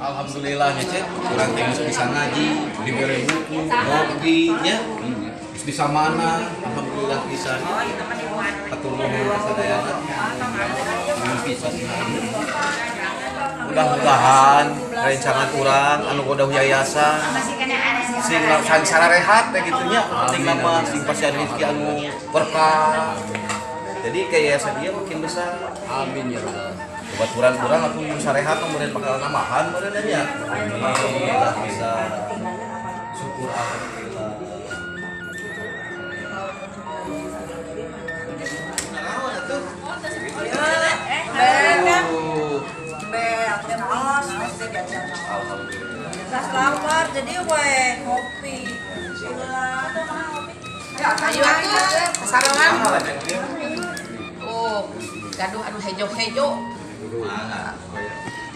Alhamdulillah ya cek, kurang teh bisa ngaji, diberi buku, ngopi nya, bisa mana, alhamdulillah bisa. Atur nuhun kasadayana. Mudah-mudahan rencangan kurang anu goda yayasan sing sararehat teh kitu nya, penting nama sing pasien rezeki anu berkah. Jadi kayak yayasan dia makin besar. Amin ya Allah. Buat kurang-kurang aku bisa rehat kemudian bakal namahan kemudian ya. Alhamdulillah bisa. Syukur alhamdulillah. Gas lapar jadi we kopi. Ayo atuh sarangan. Oh, gaduh anu hejo-hejo.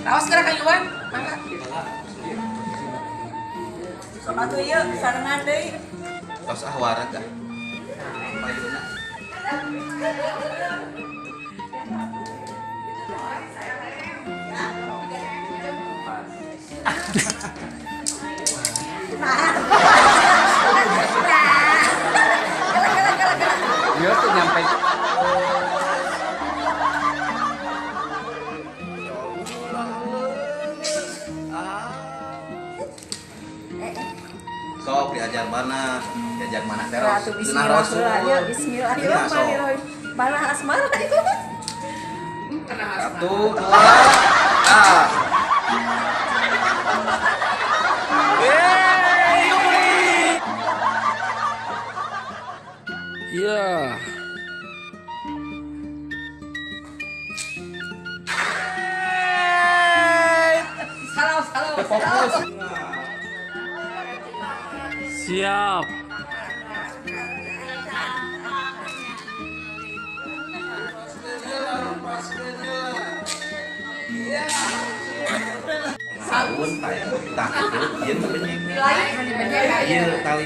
Awas gerak ayuan, mangga. Sok atuh ieu sarangan deui. Tos ahwarat dah. Dia tuh nyampe Sok diajar mana terus. Bismillahirrahmanirrahim. Bismillahirrahmanirrahim. Bala asmara itu. Satu, dua, ah. iya. Fokus. Siap. Sahun tayang tak itu ieu teh benyeng. Ieu tali.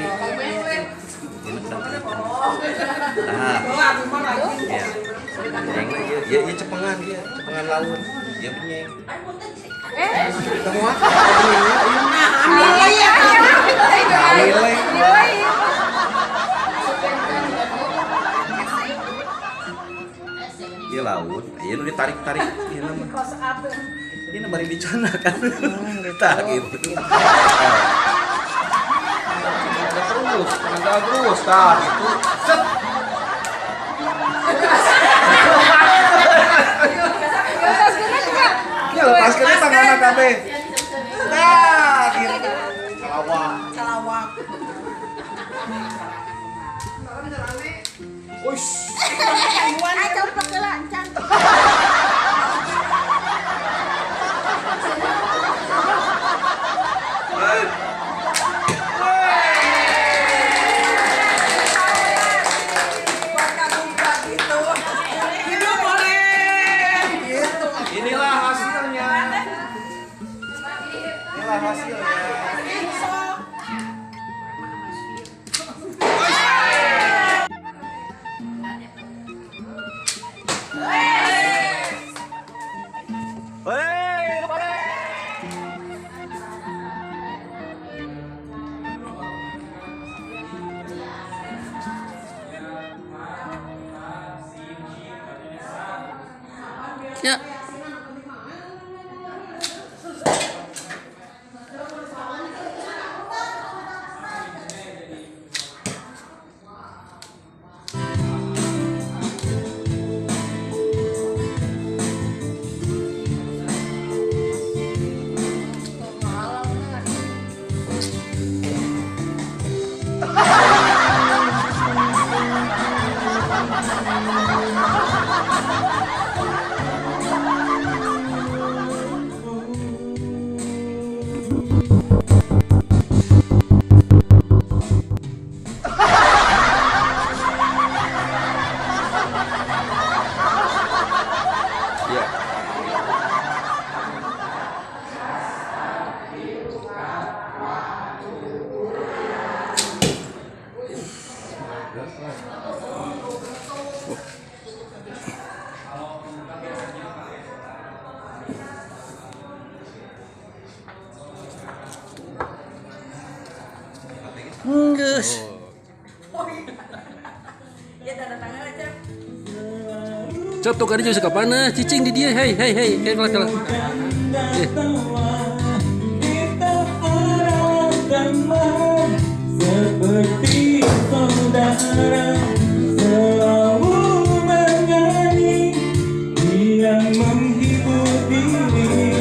Nah. Ya. Benyeng ieu cepengan dia, cepengan laut. Ieu benyeng. Kamu apa? Ieu laut, ieu nu ditarik-tarik ieu mah. Ini bari dicana kan. Tah gitu. Terus tah gitu. Set. Ya lepaskeun tanganna kabeh. Tah gitu. Kalawak. Uish. Ayo cepet heula encan. Inilah hasilnya. Inilah hasilnya. Ya. Cotok ada juga suka panas, cicing di dia, hei, kelak. Seperti saudara selalu menyanyi yang menghibur diri.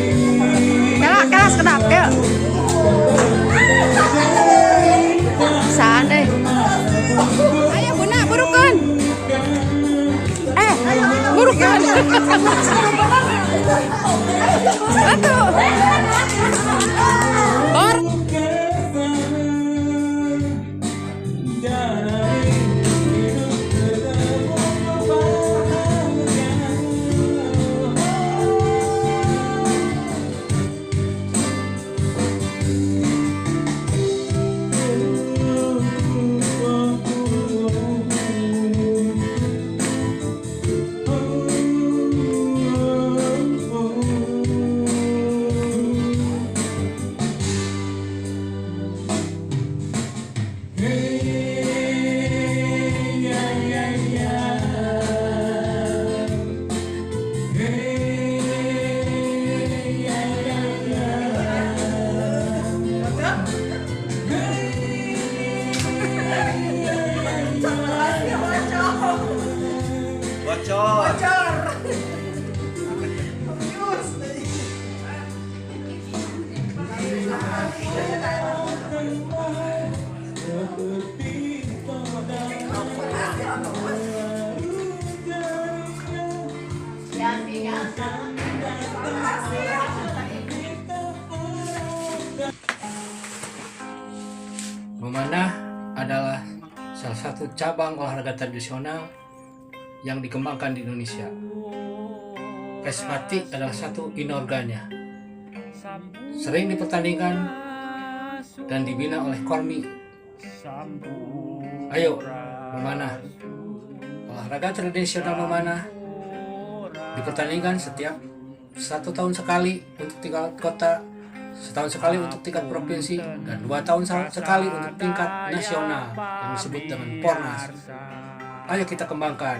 Kelas kedap yuk. Saan deh. Ayo Bunda, burukan. Burukan. Atuh. Bor. Bocor. Memanah adalah salah satu cabang olahraga tradisional yang dikembangkan di Indonesia. Pesmati adalah satu inorgannya. Sering dipertandingkan dan dibina oleh Kormi. Ayo, memanah. Olahraga tradisional memanah dipertandingkan setiap 1 tahun sekali untuk tingkat kota, setahun sekali untuk tingkat provinsi, dan 2 tahun sekali untuk tingkat nasional yang disebut dengan Pornas. Ayo kita kembangkan.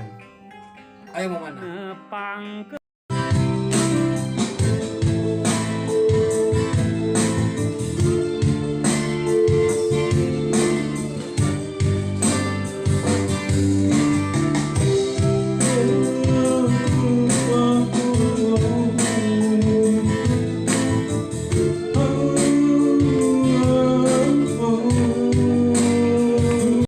Ayo memanah.